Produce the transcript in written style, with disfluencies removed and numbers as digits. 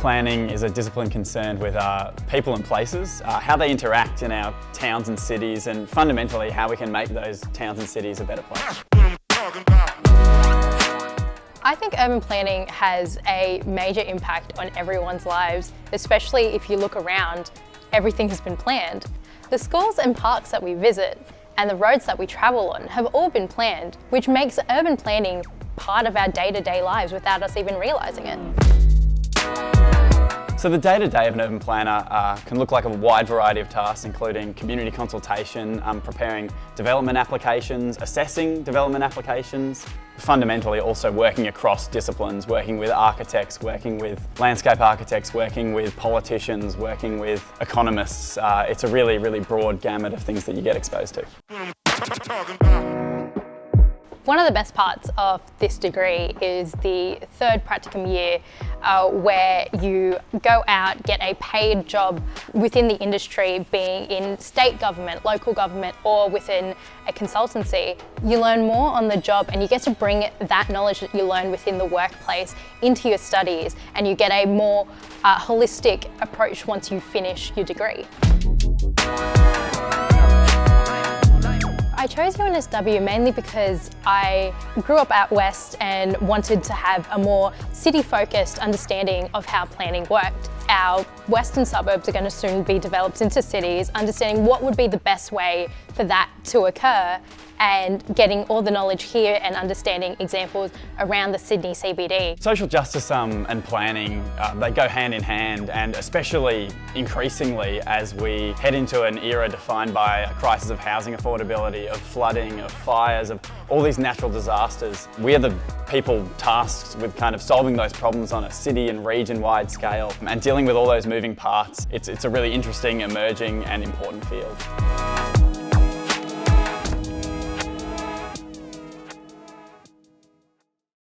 planning is a discipline concerned with people and places, how they interact in our towns and cities, and fundamentally how we can make those towns and cities a better place. I think urban planning has a major impact on everyone's lives, especially if you look around, everything has been planned. The schools and parks that we visit and the roads that we travel on have all been planned, which makes urban planning part of our day-to-day lives without us even realising it. So the day-to-day of an urban planner can look like a wide variety of tasks, including community consultation, preparing development applications, assessing development applications, fundamentally also working across disciplines, working with architects, working with landscape architects, working with politicians, working with economists. It's a really, really broad gamut of things that you get exposed to. One of the best parts of this degree is the third practicum year where you go out, get a paid job within the industry, being in state government, local government, or within a consultancy. You learn more on the job and you get to bring that knowledge that you learn within the workplace into your studies, and you get a more holistic approach once you finish your degree. I chose UNSW mainly because I grew up out west and wanted to have a more city-focused understanding of how planning worked. Our western suburbs are going to soon be developed into cities, understanding what would be the best way for that to occur, and getting all the knowledge here and understanding examples around the Sydney CBD. Social justice and planning, they go hand in hand, and especially increasingly as we head into an era defined by a crisis of housing affordability, of flooding, of fires, of all these natural disasters. We are the people tasked with kind of solving those problems on a city and region-wide scale, and dealing with all those moving parts. It's a really interesting, emerging and important field.